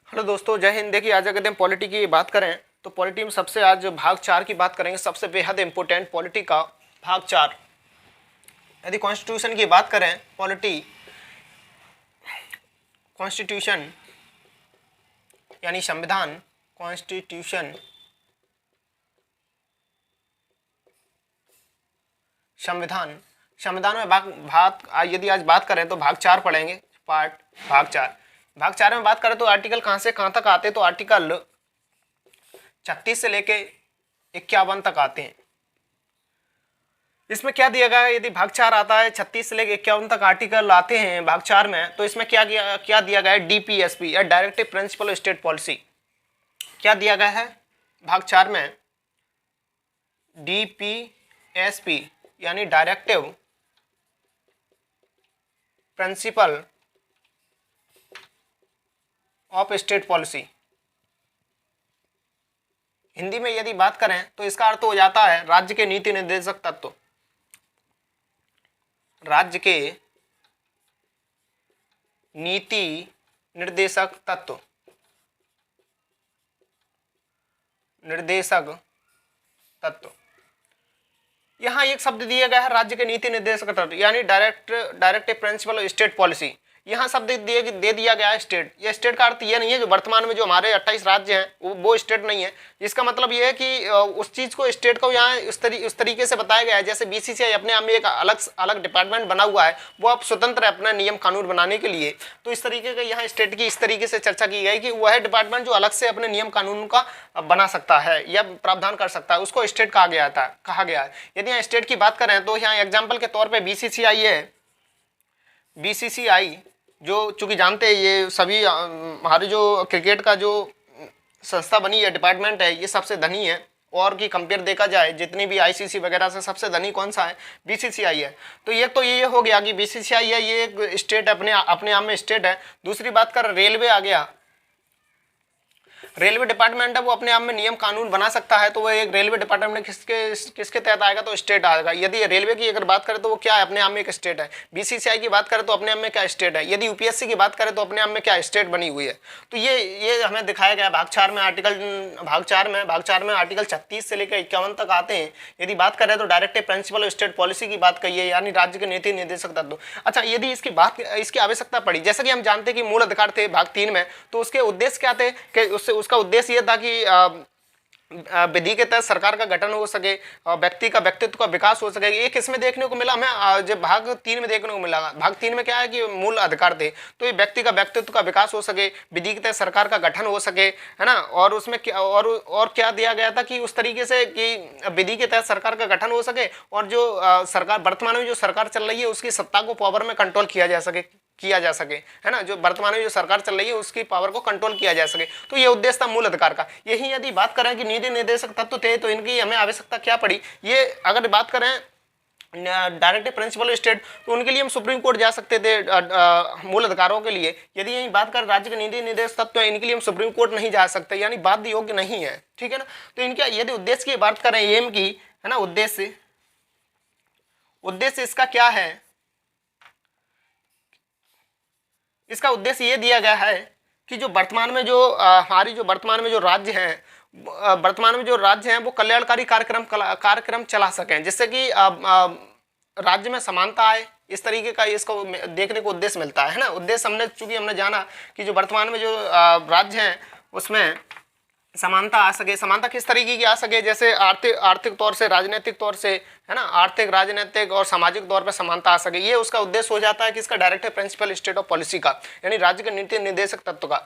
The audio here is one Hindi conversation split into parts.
हेलो दोस्तों, जय हिंद। देखिए, आज अगर हम पॉलिटी की बात करें तो पॉलिटी में सबसे आज भाग 4 की बात करेंगे। सबसे बेहद इंपॉर्टेंट पॉलिटी का भाग 4। यदि कॉन्स्टिट्यूशन की बात करें, कॉन्स्टिट्यूशन यानी संविधान, कॉन्स्टिट्यूशन संविधान संविधान में यदि आज बात करें तो भाग 4 पढ़ेंगे। भाग 4 में बात करें तो आर्टिकल कहाँ से कहाँ तक आते हैं, तो आर्टिकल 36 से लेके 51 तक आते हैं। इसमें क्या दिया गया है, यदि भाग 4 आता है 36 से लेकर 51 तक आर्टिकल आते हैं भाग 4 में, तो इसमें क्या दिया गया है, डीपीएसपी या directive principle of state policy. क्या दिया गया है भाग 4 में, डीपीएसपी यानी directive principle of state policy. Hindi में यदि बात करें तो इसका अर्थ हो जाता है राज्य के नीति निर्देशक तत्व। राज्य के नीति निर्देशक तत्व यहाँ एक शब्द दिया गया है, राज्य के नीति निर्देशक तत्व यानी directive principle of state policy. यहाँ शब्द दे दिया गया है स्टेट। ये स्टेट का अर्थ ये नहीं है जो वर्तमान में जो हमारे 28 राज्य हैं वो स्टेट नहीं है। इसका मतलब ये है कि उस चीज को, स्टेट को यहाँ उस तरीके से बताया गया है जैसे बीसीसीआई अपने आप में एक अलग डिपार्टमेंट बना हुआ है, वो अब स्वतंत्र है अपना नियम कानून बनाने के लिए। तो इस तरीके का यहाँ स्टेट की इस तरीके से चर्चा की गई कि वह डिपार्टमेंट जो अलग से अपने नियम कानून का बना सकता है या प्रावधान कर सकता है, उसको स्टेट कहा गया है। यदि यहाँ स्टेट की बात करें तो यहाँ एग्जाम्पल के तौर पर बीसीसीआई है। बीसीसीआई जो चूंकि जानते हैं ये सभी हमारे जो क्रिकेट का जो संस्था बनी है, डिपार्टमेंट है, ये सबसे धनी है। और की कंपेयर देखा जाए जितनी भी आईसीसी वगैरह से सबसे धनी कौन सा है, बीसीसीआई है। तो ये हो गया कि बीसीसीआई है, ये एक स्टेट अपने आप में स्टेट है। दूसरी बात कर रेलवे आ गया। रेलवे डिपार्टमेंट है, वो अपने आप में नियम कानून बना सकता है, तो वो एक रेलवे डिपार्टमेंट किसके तहत आएगा, तो स्टेट आएगा। यदि रेलवे की अगर बात करें तो वो क्या है, अपने आप में एक स्टेट है। बीसीसीआई की बात करें तो अपने आप में क्या स्टेट है। यदि यूपीएससी की बात करें तो अपने आप में क्या स्टेट बनी हुई है। तो ये हमें दिखाया गया भाग 4 में। भाग 4 में आर्टिकल 36 से लेकर 51 तक आते हैं। यदि बात करें तो directive principle of state policy की बात कही है, यानी राज्य के नीति निर्देशक तत्व। अच्छा, यदि इसकी आवश्यकता पड़ी, जैसा कि हम जानते हैं कि मूल अधिकार थे भाग 3 में, तो उसके उद्देश्य क्या थे कि उसका उद्देश्य ये था कि विधि के तहत सरकार का गठन हो सके और व्यक्ति का व्यक्तित्व का विकास हो सके। ये किसमें देखने को मिला हमें, जब भाग 3 में देखने को मिला। भाग 3 में क्या है कि मूल अधिकार थे, तो ये व्यक्ति का व्यक्तित्व का विकास हो सके, विधि के तहत सरकार का गठन हो सके, है ना। और उसमें क्या दिया गया था कि उस तरीके से कि विधि के तहत सरकार का गठन हो सके और जो सरकार वर्तमान में जो सरकार चल रही है उसकी सत्ता को पावर में कंट्रोल किया जा सके, है ना। जो वर्तमान में जो सरकार चल रही है उसकी पावर को कंट्रोल किया जा सके। तो ये उद्देश्य था मूल अधिकार का। यही यदि बात करें कि नीति निर्देशक तत्व थे तो इनकी हमें आवश्यकता क्या पड़ी। ये अगर बात करें डायरेक्टिव प्रिंसिपल स्टेट, तो उनके लिए हम सुप्रीम कोर्ट जा सकते थे मूल अधिकारों के लिए। यदि यही बात करें राज्य के नीति निर्देशक तत्व, इनके लिए हम सुप्रीम कोर्ट नहीं जा सकते, यानी बाध्य योग्य नहीं है, ठीक है ना। तो इनके यदि उद्देश्य की बात करें एम की, है ना, उद्देश्य इसका क्या है। इसका उद्देश्य ये दिया गया है कि जो वर्तमान में जो राज्य हैं वो कल्याणकारी कार्यक्रम चला सकें, जिससे कि राज्य में समानता आए। इस तरीके का इसको देखने को उद्देश्य मिलता है ना। उद्देश्य चूंकि हमने जाना कि जो वर्तमान में जो राज्य हैं उसमें समानता आ सके। समानता किस तरीके की आ सके, जैसे आर्थिक तौर से, राजनीतिक तौर से, है ना, आर्थिक, राजनीतिक और सामाजिक तौर पर समानता आ सके। ये उसका उद्देश्य हो जाता है कि इसका directive principle state of policy का, यानी राज्य के नीति निर्देशक तत्व का।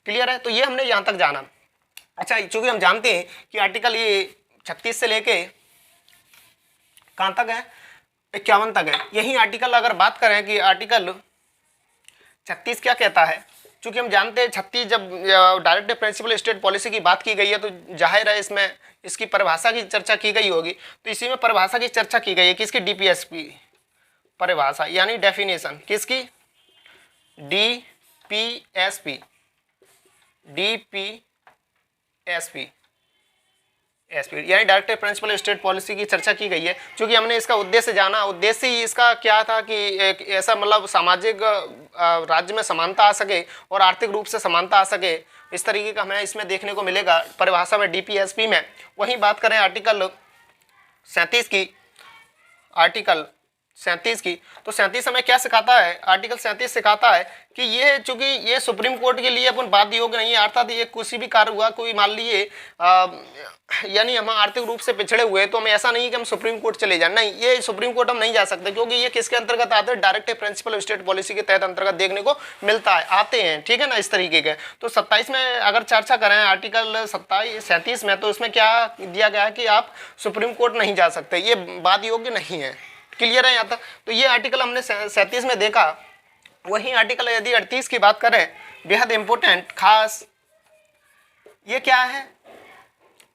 क्लियर है। तो ये हमने यहाँ तक जाना। अच्छा, चूंकि हम जानते हैं कि आर्टिकल ये 36 से लेके कहाँ तक है, 51 तक है। यही आर्टिकल अगर बात करें कि आर्टिकल 36 क्या कहता है, चूंकि हम जानते हैं 36 जब डायरेक्टिव प्रिंसिपल स्टेट पॉलिसी की बात की गई है तो जाहिर है इसमें इसकी परिभाषा की चर्चा की गई होगी। तो इसी में परिभाषा की चर्चा की गई है किसकी, डीपीएसपी परिभाषा, यानी डेफिनेशन किसकी, डीपीएसपी एसपी यानी डायरेक्टिव प्रिंसिपल स्टेट पॉलिसी की चर्चा की गई है। क्योंकि हमने इसका उद्देश्य जाना, उद्देश्य ही इसका क्या था कि एक ऐसा मतलब सामाजिक राज्य में समानता आ सके और आर्थिक रूप से समानता आ सके, इस तरीके का हमें इसमें देखने को मिलेगा परिभाषा में डीपीएसपी में। वहीं बात करें आर्टिकल 37 की, आर्टिकल 37 की, तो 37 हमें क्या सिखाता है? आर्टिकल 37 सिखाता है कि ये चूंकि ये सुप्रीम कोर्ट के लिए अपन बात योग्य नहीं है, अर्थात ये किसी भी कार्य हुआ, कोई मान लीजिए यानी हम आर्थिक रूप से पिछड़े हुए, तो हमें ऐसा नहीं कि हम सुप्रीम कोर्ट चले जाए, नहीं, ये सुप्रीम कोर्ट हम नहीं जा सकते, क्योंकि ये किसके अंतर्गत आते हैं? डायरेक्टिव प्रिंसिपल स्टेट पॉलिसी के तहत अंतर्गत देखने को मिलता है, आते हैं, ठीक है ना, इस तरीके के। तो 27 में अगर चर्चा करें आर्टिकल 37 में, तो इसमें क्या दिया गया है कि आप सुप्रीम कोर्ट नहीं जा सकते, ये बात योग्य नहीं है। क्लियर है यहाँ तक? तो ये आर्टिकल हमने 37 में देखा। वहीं आर्टिकल यदि 38 की बात करें, बेहद इंपॉर्टेंट खास, ये क्या है?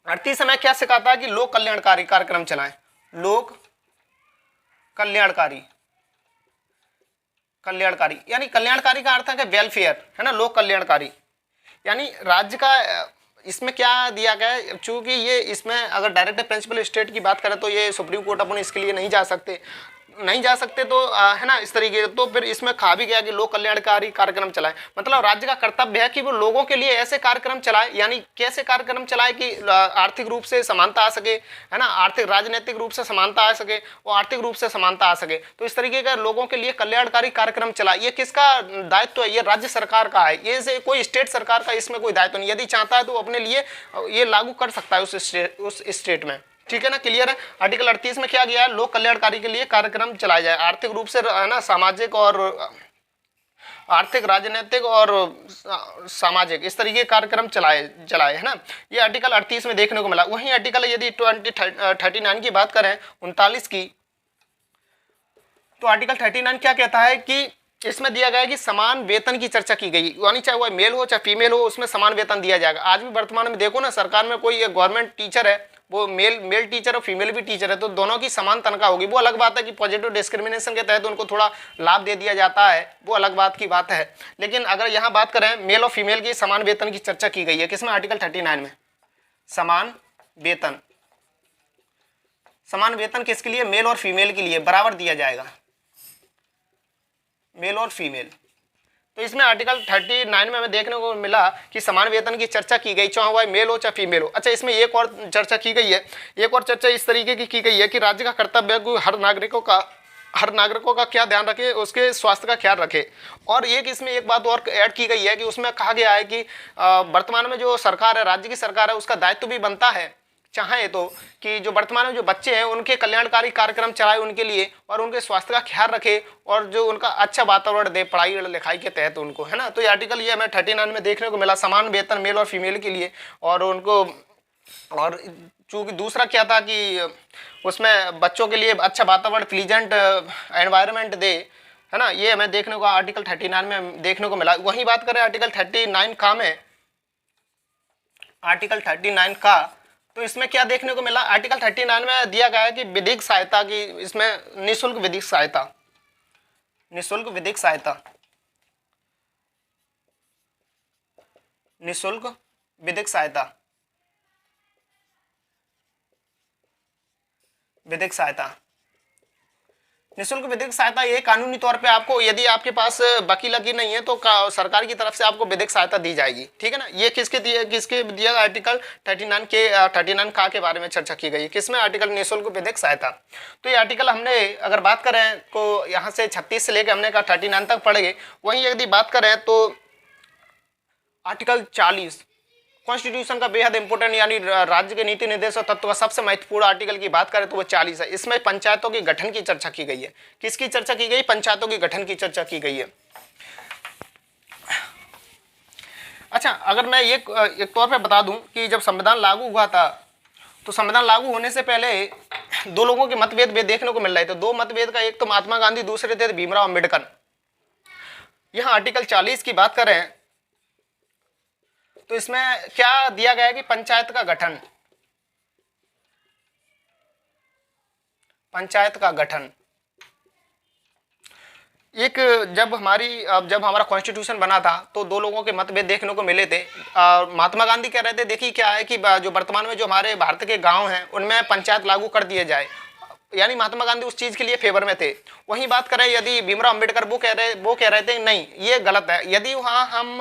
38 हमें क्या सिखाता है कि लोक कल्याणकारी कार्यक्रम चलाएं। लोक कल्याणकारी, कल्याणकारी यानी कल्याणकारी का अर्थ है कि वेलफेयर, है ना, लोक कल्याणकारी यानी राज्य का। इसमें क्या दिया गया है? चूंकि ये इसमें अगर डायरेक्ट प्रिंसिपल स्टेट की बात करें तो ये सुप्रीम कोर्ट अपन इसके लिए नहीं जा सकते, तो है ना, इस तरीके। तो फिर इसमें कहा भी गया कि लोक कल्याणकारी कार्यक्रम चलाए, मतलब राज्य का कर्तव्य है कि वो लोगों के लिए ऐसे कार्यक्रम चलाए, यानी कैसे कार्यक्रम चलाए कि आर्थिक रूप से समानता आ सके, है ना, आर्थिक राजनीतिक रूप से समानता आ सके और आर्थिक रूप से समानता आ सके। तो इस तरीके का लोगों के लिए कल्याणकारी कार्यक्रम चलाए। ये किसका दायित्व है? ये राज्य सरकार का है, ये से कोई स्टेट सरकार का इसमें कोई दायित्व नहीं। यदि चाहता है तो अपने लिए ये लागू कर सकता है उस स्टेट में, ठीक है ना, क्लियर है। आर्टिकल 38 में क्या गया है? लोक कल्याणकारी के लिए कार्यक्रम चलाए जाए, आर्थिक रूप से, है ना, सामाजिक और आर्थिक, राजनीतिक और सामाजिक, इस तरीके कार्यक्रम चलाए, है ना। ये आर्टिकल 38 में देखने को मिला। वहीं आर्टिकल यदि 39 की बात करें, 39 की, तो आर्टिकल 39 क्या कहता है कि इसमें दिया गया है कि समान वेतन की चर्चा की गई, यानी चाहे वह मेल हो चाहे फीमेल हो, उसमें समान वेतन दिया जाएगा। आज भी वर्तमान में देखो ना, सरकार में कोई गवर्नमेंट टीचर है, वो मेल टीचर और फीमेल भी टीचर है, तो दोनों की समान तनख्वाह होगी। वो अलग बात है कि पॉजिटिव डिस्क्रिमिनेशन के तहत उनको थोड़ा लाभ दे दिया जाता है, वो अलग बात की बात है। लेकिन अगर यहाँ बात करें मेल और फीमेल की समान वेतन की चर्चा की गई है, किसमें? आर्टिकल 39 में। समान वेतन, समान वेतन किसके लिए? मेल और फीमेल के लिए बराबर दिया जाएगा, मेल और फीमेल। तो इसमें आर्टिकल 39 में हमें देखने को मिला कि समान वेतन की चर्चा की गई, चाहे वह मेल हो चाहे फीमेल हो। अच्छा, इसमें एक और चर्चा की गई है, एक और चर्चा इस तरीके की गई है कि राज्य का कर्तव्य है कि हर नागरिकों का क्या ध्यान रखे, उसके स्वास्थ्य का ख्याल रखे। और एक इसमें एक बात और ऐड की गई है कि उसमें कहा गया है कि वर्तमान में जो सरकार है, राज्य की सरकार है, उसका दायित्व भी बनता है, चाहे तो, कि जो वर्तमान में जो बच्चे हैं उनके कल्याणकारी कार्यक्रम चलाए उनके लिए, और उनके स्वास्थ्य का ख्याल रखे, और जो उनका अच्छा वातावरण दे पढ़ाई लिखाई के तहत उनको, है ना। तो ये आर्टिकल ये हमें 39 में देखने को मिला, समान वेतन मेल और फीमेल के लिए, और उनको, और चूँकि दूसरा क्या था कि उसमें बच्चों के लिए अच्छा वातावरण, प्लीजेंट एनवायरनमेंट दे, है ना, ये हमें देखने को आर्टिकल 39 में देखने को मिला। वहीं बात करें आर्टिकल 39 का में, आर्टिकल 39 का, तो इसमें क्या देखने को मिला? आर्टिकल 39 में दिया गया है कि विधिक सहायता की, इसमें निःशुल्क विधिक सहायता, निःशुल्क विधिक सहायता, निःशुल्क विधिक सहायता, विधिक सहायता, निःशुल्क विधिक सहायता ये कानूनी तौर पे आपको, यदि आपके पास वकील की नहीं है तो सरकार की तरफ से आपको विधिक सहायता दी जाएगी, ठीक है ना। ये किसके दिया? आर्टिकल 39 का के बारे में चर्चा की गई है, किसमें? आर्टिकल निःशुल्क विधिक सहायता। तो ये आर्टिकल हमने अगर बात करें तो यहाँ से 36 से लेकर हमने कहा 39 तक पढ़ेंगे। वहीं यदि बात करें तो आर्टिकल 40 कॉन्स्टिट्यूशन का बेहद इंपॉर्टेंट, यानी राज्य के नीति निर्देश और तत्व का सबसे महत्वपूर्ण आर्टिकल की बात करें तो वो 40 है। इसमें पंचायतों के गठन की चर्चा की गई है। किसकी चर्चा की गई? पंचायतों के गठन की चर्चा की गई है। अच्छा, अगर मैं एक तौर पे बता दूं कि जब संविधान लागू हुआ था, तो संविधान लागू होने से पहले दो लोगों के मतभेद देखने को मिल रहे थे। दो मतभेद का, एक तो महात्मा गांधी, दूसरे थे भीमराव अम्बेडकर। यहाँ आर्टिकल 40 की बात करें तो इसमें क्या दिया गया है कि पंचायत का गठन, पंचायत का गठन, एक जब हमारा कॉन्स्टिट्यूशन बना था तो दो लोगों के मतभेद देखने को मिले थे। महात्मा गांधी कह रहे थे, देखिए क्या है कि जो वर्तमान में जो हमारे भारत के गांव हैं उनमें पंचायत लागू कर दिए जाए, यानी महात्मा गांधी उस चीज के लिए फेवर में थे। वहीं बात करें यदि भीमराव अंबेडकर, वो कह रहे थे नहीं ये गलत है, यदि वहाँ हम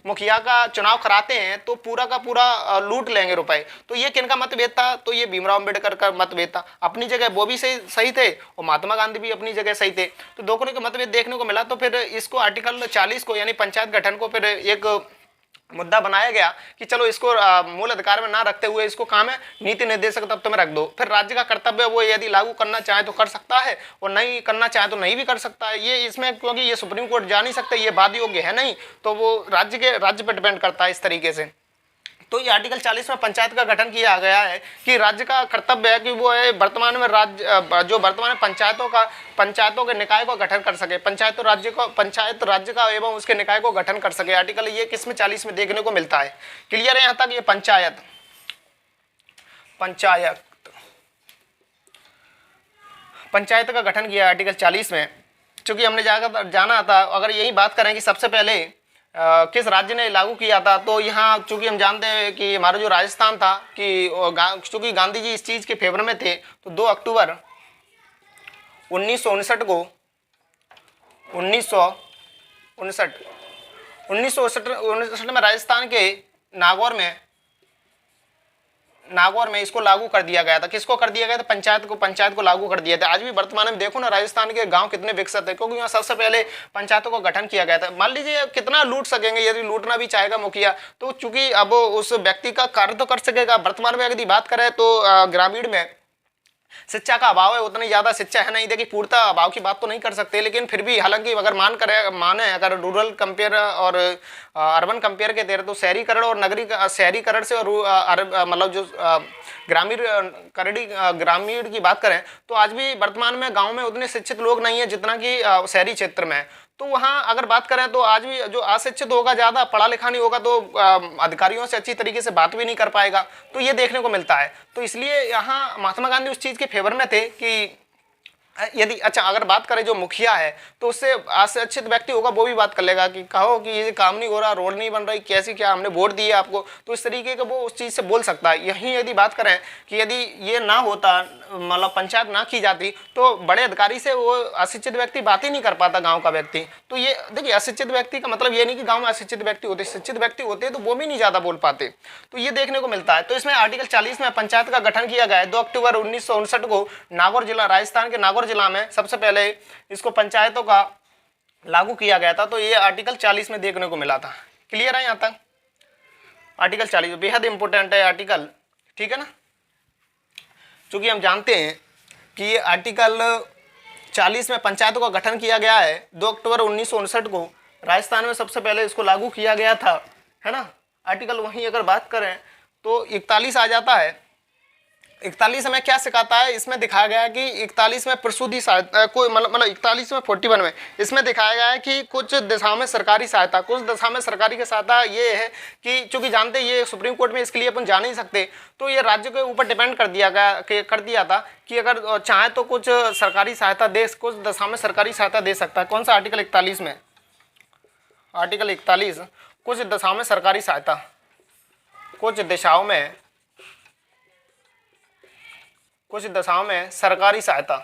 मुखिया का चुनाव कराते हैं तो पूरा का पूरा लूट लेंगे रुपए। तो ये किनका मतभेद था? तो ये भीमराव अंबेडकर का मतभेद था। अपनी जगह वो भी सही थे और महात्मा गांधी भी अपनी जगह सही थे। तो दोनों के मतभेद देखने को मिला। तो फिर इसको आर्टिकल 40 को यानी पंचायत गठन को फिर एक मुद्दा बनाया गया कि चलो इसको मूल अधिकार में ना रखते हुए इसको काम है नीति निर्देशक तत्व में रख दो। फिर राज्य का कर्तव्य वो यदि लागू करना चाहे तो कर सकता है और नहीं करना चाहे तो नहीं भी कर सकता है। ये इसमें क्योंकि ये सुप्रीम कोर्ट जा नहीं सकते, ये वाद योग्य है नहीं, तो वो राज्य पर डिपेंड करता है इस तरीके से। तो ये आर्टिकल 40 में पंचायत का गठन किया गया है कि राज्य का कर्तव्य है कि वो है वर्तमान में जो वर्तमान में पंचायतों के निकाय को गठन कर सके, पंचायत राज्य का एवं उसके निकाय को गठन कर सके। आर्टिकल ये किसमें 40 में देखने को मिलता है। क्लियर है यहाँ तक? ये पंचायत का गठन किया आर्टिकल 40 में। चूंकि हमने जाना था, अगर यही बात करें कि सबसे पहले किस राज्य ने लागू किया था, तो यहाँ चूंकि हम जानते हैं कि हमारा जो राजस्थान था कि चूंकि गांधी जी इस चीज़ के फेवर में थे, तो 2 अक्टूबर 1959 को 1959 में राजस्थान के नागौर में इसको लागू कर दिया गया था। किसको कर दिया गया था? पंचायत को लागू कर दिया था। आज भी वर्तमान में देखो ना राजस्थान के गांव कितने विकसित है, क्योंकि यहाँ सबसे पहले पंचायतों को गठन किया गया था। मान लीजिए कितना लूट सकेंगे, यदि लूटना भी चाहेगा मुखिया तो चूंकि अब उस व्यक्ति का कार्य तो कर सकेगा। वर्तमान में यदि बात करें तो ग्रामीण में शिक्षा का अभाव है, उतनी ज़्यादा शिक्षा है नहीं। देखिए पूर्णतः अभाव की बात तो नहीं कर सकते, लेकिन फिर भी हालांकि अगर माने अगर रूरल कंपेयर और अर्बन कंपेयर के दे तो शहरीकरण और शहरीकरण से और मतलब जो ग्रामीण की बात करें तो आज भी वर्तमान में गांव में उतने शिक्षित लोग नहीं है जितना कि शहरी क्षेत्र में है। तो वहाँ अगर बात करें तो आज भी जो अशिक्षित होगा, ज़्यादा पढ़ा लिखा नहीं होगा, तो अधिकारियों से अच्छी तरीके से बात भी नहीं कर पाएगा। तो ये देखने को मिलता है। तो इसलिए यहाँ महात्मा गांधी उस चीज़ के फेवर में थे कि यदि अगर बात करें जो मुखिया है तो उससे अशिक्षित व्यक्ति होगा वो भी बात कर लेगा कि कहो कि ये काम नहीं हो रहा, रोड नहीं बन रही, कैसी क्या हमने वोट दिए आपको, तो इस तरीके का वो उस चीज़ से बोल सकता है। यहीं यदि बात करें कि यदि ये ना होता, मतलब पंचायत ना की जाती, तो बड़े अधिकारी से वो अशिक्षित व्यक्ति बात ही नहीं कर पाता, गाँव का व्यक्ति। तो ये देखिए अशिक्षित व्यक्ति का मतलब ये नहीं कि गाँव में अशिक्षित व्यक्ति होते, शिक्षित व्यक्ति होते तो वो भी नहीं ज़्यादा बोल पाते। तो ये देखने को मिलता है। तो इसमें आर्टिकल 40 में पंचायत का गठन किया गया है 2 अक्टूबर 1959 को नागौर जिला, राजस्थान के नागौर जिला में सबसे पहले इसको पंचायतों का लागू किया गया था। तो ये आर्टिकल 40 में देखने को मिला था। क्लियर है यहाँ तक? आर्टिकल 40 बेहद इंपॉर्टेंट है आर्टिकल, ठीक है ना। चूंकि हम जानते हैं कि ये आर्टिकल 40 में पंचायतों का गठन किया गया है 2 अक्टूबर 1959 को राजस्थान में सबसे पहले इसको लागू किया गया था, है ना। आर्टिकल वहीं अगर बात करें तो 41 आ जाता है। 41 में क्या सिखाता है? इसमें दिखाया गया है कि 41 में प्रसूति सहायता कोई मतलब 41 में 41 में इसमें दिखाया गया है कि कुछ दिशाओं में सरकारी सहायता, कुछ दिशा में सरकारी की सहायता ये है कि चूंकि जानते ये सुप्रीम कोर्ट में इसके लिए अपन जा नहीं सकते, तो ये राज्य के ऊपर डिपेंड कर दिया था कि अगर चाहे तो कुछ सरकारी सहायता दे, कुछ दिशा में सरकारी सहायता दे सकता है। कौन सा आर्टिकल 41 में? आर्टिकल 41 कुछ दिशाओं में सरकारी सहायता, कुछ दिशाओं में सरकारी सहायता।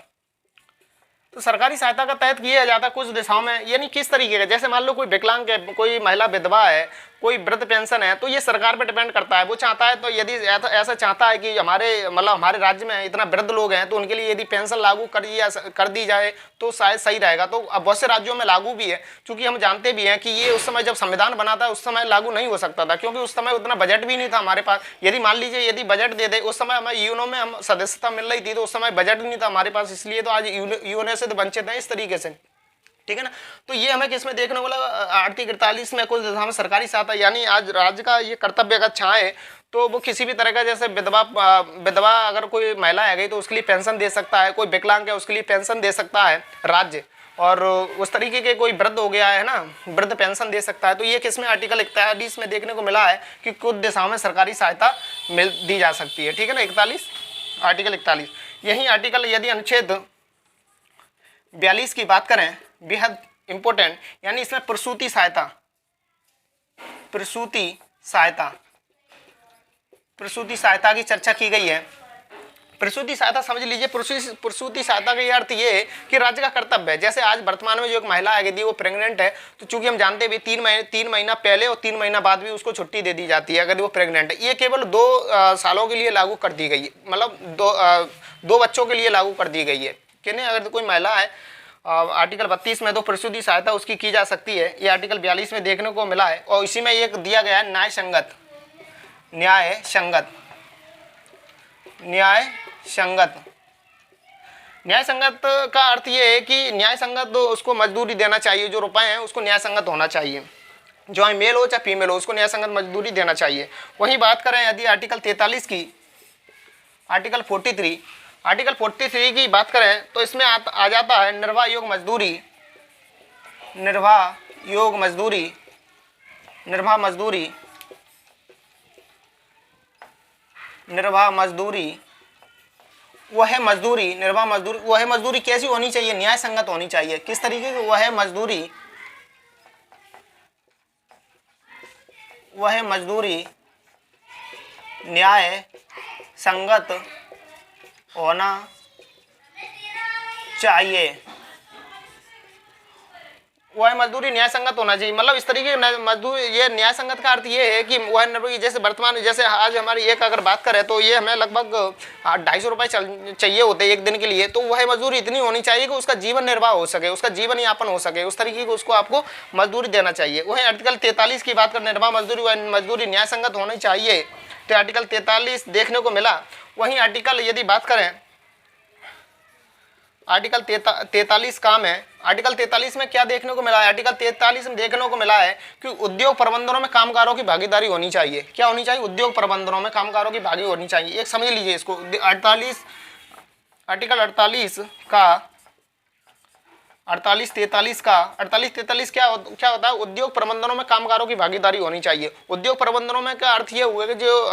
तो सरकारी सहायता का तहत किया जाता है कुछ दिशाओं में, यानी किस तरीके का, जैसे मान लो कोई विकलांग है, कोई महिला विधवा है, कोई वृद्ध पेंशन है, तो ये सरकार पर डिपेंड करता है। वो चाहता है तो यदि ऐसा चाहता है कि हमारे राज्य में इतना वृद्ध लोग हैं तो उनके लिए यदि पेंशन लागू कर दी जाए तो शायद सही रहेगा। तो अब बहुत से राज्यों में लागू भी है, क्योंकि हम जानते भी हैं कि ये उस समय जब संविधान बना था उस समय लागू नहीं हो सकता था, क्योंकि उस समय उतना बजट भी नहीं था हमारे पास। यदि मान लीजिए यदि बजट दे दे, उस समय हमें यूएनओ में हम सदस्यता मिल रही थी तो उस समय बजट नहीं था हमारे पास, इसलिए तो आज यूएनओ से तो वंचित है इस तरीके से, ठीक है ना। तो ये हमें किसमें देखने को मिला? आर्टिकल 41 में कुछ दिशा में सरकारी सहायता, यानी आज राज्य का ये कर्तव्य अगर चाहे तो वो किसी भी तरह का, जैसे विधवा अगर कोई महिला है गई तो उसके लिए पेंशन दे सकता है, कोई विकलांग है उसके लिए पेंशन दे सकता है राज्य, और उस तरीके के कोई वृद्ध हो गया है ना, वृद्ध पेंशन दे सकता है। तो ये किसमें? आर्टिकल 41 में देखने को मिला है कि कुछ दिशाओं में सरकारी सहायता दी जा सकती है, ठीक है ना। 41 आर्टिकल 41। यही आर्टिकल यदि अनुच्छेद 42 की बात करें, बेहद इंपॉर्टेंट, यानी इसमें प्रसूति सहायता, प्रसूति सहायता, प्रसूति सहायता की चर्चा की गई है। प्रसूति सहायता समझ लीजिए, प्रसूति सहायता का ये अर्थ ये है कि राज्य का कर्तव्य है। जैसे आज वर्तमान में जो एक महिला है यदि वो प्रेग्नेंट है तो चूंकि हम जानते हैं 3 महीना पहले और 3 महीना बाद भी उसको छुट्टी दे दी जाती है अगर वो प्रेग्नेंट है। ये केवल 2 सालों के लिए लागू कर दी गई है, मतलब 2 बच्चों के लिए लागू कर दी गई है कि नहीं। अगर कोई महिला है आर्टिकल 32 में तो प्रसूति सहायता उसकी की जा सकती है, ये आर्टिकल 42 में देखने को मिला है। और इसी में एक दिया गया है न्याय संगत, न्याय संगत, न्याय संगत। न्याय संगत का अर्थ ये है कि न्याय संगत तो उसको मजदूरी देना चाहिए, जो रुपए हैं उसको न्याय संगत होना चाहिए, जो मेल हो चाहे फीमेल हो उसको न्याय संगत मजदूरी देना चाहिए। वहीं बात करें यदि आर्टिकल 43 की, आर्टिकल 43 की बात करें तो इसमें आ जाता है निर्वाह योग मजदूरी, निर्वाह योग मजदूरी, निर्वाह मजदूरी, निर्वाह मजदूरी। वह मजदूरी, निर्वाह मजदूरी, वह मजदूरी कैसी होनी चाहिए? न्याय संगत होनी चाहिए। किस तरीके की? वह मजदूरी, वह मजदूरी न्याय संगत होना चाहिए, वह मजदूरी न्याय संगत होना चाहिए। मतलब इस तरीके मजदूरी, ये न्याय संगत का अर्थ ये है कि वह जैसे वर्तमान जैसे आज हमारी एक अगर बात करें तो ये हमें लगभग 250 रुपये चाहिए होते हैं एक दिन के लिए, तो वह मजदूरी इतनी होनी चाहिए कि उसका जीवन निर्वाह हो सके, उसका जीवन यापन हो सके, उस तरीके की उसको आपको मजदूरी देना चाहिए। वही आर्टिकल 43 की बात करें निर्वाह मजदूरी, वह मजदूरी न्याय संगत होनी चाहिए, तो आर्टिकल 43 देखने को मिला। वहीं आर्टिकल यदि बात करें आर्टिकल 43 काम है, आर्टिकल 43 में क्या देखने को मिला है? आर्टिकल 43 में देखने को मिला है कि उद्योग प्रबंधनों में कामगारों की भागीदारी होनी चाहिए। क्या होनी चाहिए? उद्योग प्रबंधनों में कामगारों की भागी होनी चाहिए। एक समझ लीजिए इसको, आर्टिकल 48 का 48-43 क्या होता है? उद्योग प्रबंधनों में कामगारों की भागीदारी होनी चाहिए। उद्योग प्रबंधनों में का अर्थ ये हुआ कि जो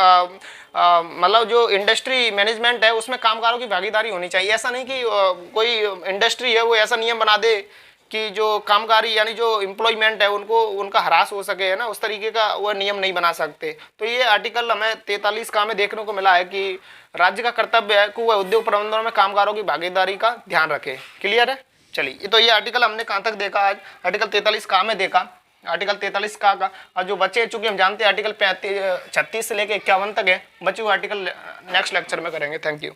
मतलब जो इंडस्ट्री मैनेजमेंट है उसमें कामगारों की भागीदारी होनी चाहिए। ऐसा नहीं कि कोई इंडस्ट्री है वो ऐसा नियम बना दे कि जो कामगारी यानी जो एम्प्लॉयमेंट है उनको उनका ह्रास हो सके, है ना, उस तरीके का वह नियम नहीं बना सकते। तो ये आर्टिकल हमें 43 का में देखने को मिला है कि राज्य का कर्तव्य है कि वह उद्योग प्रबंधनों में कामगारों की भागीदारी का ध्यान रखे। क्लियर है? चलिए, तो ये आर्टिकल हमने कहाँ तक देखा आज? आर्टिकल 43 का में देखा, आर्टिकल 43 का और जो बच्चे चूंकि हम जानते हैं आर्टिकल 36 से लेकर 51 तक है, बच्चे को आर्टिकल नेक्स्ट लेक्चर में करेंगे। Thank you.